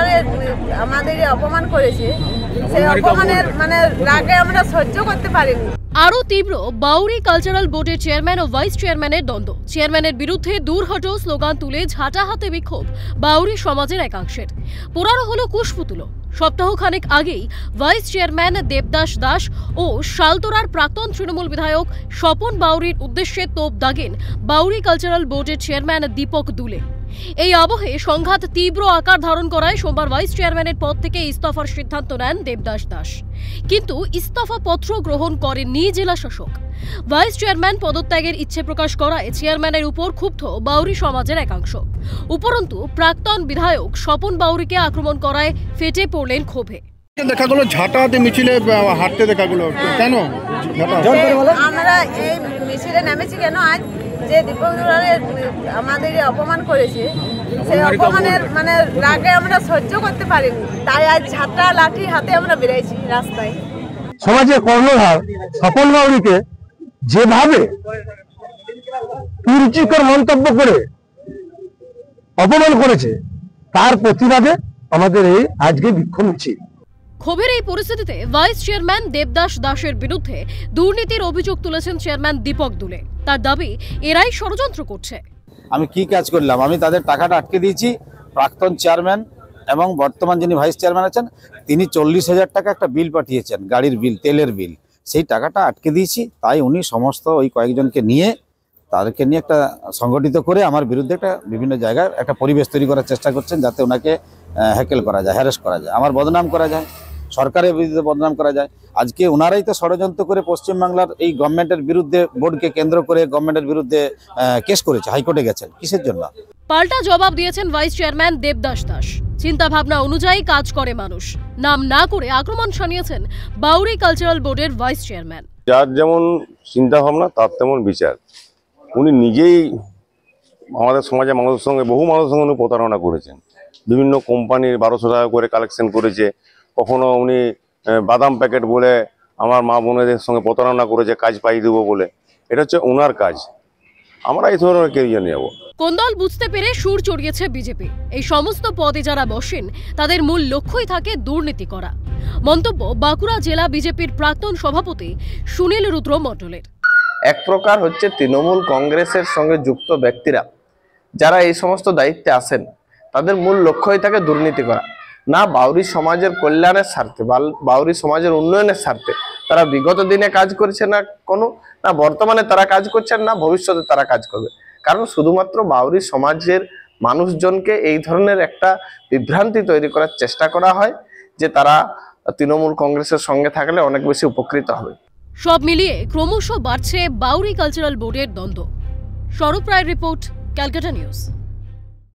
ধরে আমাদের অপমান করেছে, সেই অপমানের রাগে আমরা সহ্য করতে পারিনি। আরো তীব্র বাউরি কালচারাল বোর্ডের চেয়ারম্যান ও ভাইস চেয়ারম্যানের দ্বন্দ্ব। চেয়ারম্যানের বিরুদ্ধে দূর হটো স্লোগান তুলে ঝাঁটা হাতে বিক্ষোভ বাউরি সমাজের একাংশের। পোড়ানো হলো কুশপুতুলো। সপ্তাহখানেক আগেই ভাইস চেয়ারম্যান দেবদাস দাস ও শালতোরার প্রাক্তন তৃণমূল বিধায়ক স্বপন বাউরির উদ্দেশ্যে তোপ দাগেন বাউরি কালচারাল বোর্ডের চেয়ারম্যান দীপক দুলে। এই আবহে সংঘাত তীব্র আকার ধারণ করায় সোমবার ভাইস চেয়ারম্যানের পদ থেকে ইস্তফার সিদ্ধান্ত নেন দেবদাস দাস। কিন্তু ইস্তফা পত্র গ্রহণ করেননি জেলা শাসক। ভাইস চেয়ারম্যান পদত্যাগের ইচ্ছে প্রকাশ করায় চেয়ারম্যানের উপর ক্ষুব্ধ বাউরি সমাজের একাংশ। উপরন্তু প্রাক্তন বিধায়ক স্বপন বাউরিকে আক্রমণ করায় ফেটে পড়লেন ক্ষোভে। দেখা গেল ঝাঁটাতে মিছিলে হাঁটতে দেখা গেল, কেন আমরা এই মিছিলে নেমেছি কেন? আজ যে দীপক দুলালের আমাদের অপমান করেছে, সেই অপমানের রাগে আমরা সহ্য করতে পারিনি, তাই আজ ঝাঁটা লাঠি হাতে আমরা বেরিয়েছি রাস্তায়। সমাজের কর্ণধার স্বপন বাউরিকে যেভাবে কুরুচিকর মন্তব্য করে অপমান করেছে, তার প্রতিবাদে আমাদের এই আজকে বিক্ষোভ মিছিল। ক্ষোভের এই পরিস্থিতিতে ভাইস চেয়ারম্যান দেবদাস দাসের বিরুদ্ধে দুর্নীতির অভিযোগ তুলেছেন চেয়ারম্যান দীপক দুলে। তার দাবি এরাই ষড়যন্ত্র করছে। আমি কি কাজ করলাম? আমি তাদের টাকাটা আটকে দিয়েছি। প্রাক্তন চেয়ারম্যান এবং বর্তমান যিনি ভাইস চেয়ারম্যান আছেন, তিনি 40,000 টাকা একটা বিল পাঠিয়েছেন, গাড়ির বিল, তেলের বিল। সেই টাকাটা আটকে দিয়েছি। তাই উনি সমস্ত ওই কয়েকজনকে নিয়ে তাদেরকে নিয়ে একটা সংগঠিত করে আমার বিরুদ্ধে একটা বিভিন্ন জায়গায় একটা পরিবেশ তৈরি করার চেষ্টা করছেন, যাতে ওনাকে হ্যাকেল করা যায়, হ্যারাস করা যায়, আমার বদনাম করা যায়, সরকারের বিরুদ্ধে বদনাম করা যায়। আজকে ওনারাই তো ষড়যন্ত্র করে পশ্চিমবাংলার এই গভর্নমেন্টের বিরুদ্ধে, বোর্ডকে কেন্দ্র করে গভর্নমেন্টের বিরুদ্ধে কেস করেছে, হাইকোর্টে গেছেন। কিসের জন্য? পাল্টা জবাব দিয়েছেন ভাইস চেয়ারম্যান দেবদাস দাস। চিন্তা ভাবনা অনুযায়ী কাজ করে মানুষ, নাম না করে আক্রমণ শানিয়েছেন বাউরি কালচারাল বোর্ডের ভাইস চেয়ারম্যান। যার যেমন চিন্তা ভাবনা তার তেমন বিচার। উনি নিজেই আমাদের সমাজে মানুষের সঙ্গে, বহু মানুষের সঙ্গে উনি প্রতারণা করেছেন। বিভিন্ন কোম্পানির 1200 টাকা করে কালেকশন করেছে। কখনো উনি বাদাম প্যাকেট বলে আমার মা বোনেদের সঙ্গে প্রতারণা করেছে, কাজ পাইয়ে দেবো বলে। এটা হচ্ছে ওনার কাজ। আমরা এই ধরনের কেউ জানি যাবো। কোন দল বুঝতে পেরে সুর চড়িয়েছে বিজেপি। এই সমস্ত পদে যারা বসেন তাদের মূল লক্ষ্যই থাকে দুর্নীতি করা। মন্তব্য বাঁকুড়া জেলা বিজেপির প্রাক্তন সভাপতি সুনীল রুদ্র মণ্ডলের। এক প্রকার হচ্ছে তৃণমূল কংগ্রেসের সঙ্গে যুক্ত ব্যক্তিরা যারা এই সমস্ত দায়িত্বে আসেন, তাদের মূল লক্ষ্যই থাকে দুর্নীতি করা। না বাউরি সমাজের কল্যাণের স্বার্থে, বাউরি সমাজের উন্নয়নের স্বার্থে তারা বিগত দিনে কাজ করছে না না বর্তমানে তারা কাজ করছেন, না ভবিষ্যতে তারা কাজ করবে। কারণ শুধুমাত্র বাউরি সমাজের মানুষজনকে এই ধরনের একটা বিভ্রান্তি তৈরি করার চেষ্টা করা হয় যে তারা তৃণমূল কংগ্রেসের সঙ্গে থাকলে অনেক বেশি উপকৃত হবে। সব মিলিয়ে ক্রমশ বাড়ছে বাউরি কালচারাল বোর্ডের দ্বন্দ্ব। স্বরূপ রায়ের রিপোর্ট, ক্যালকাটা নিউজ।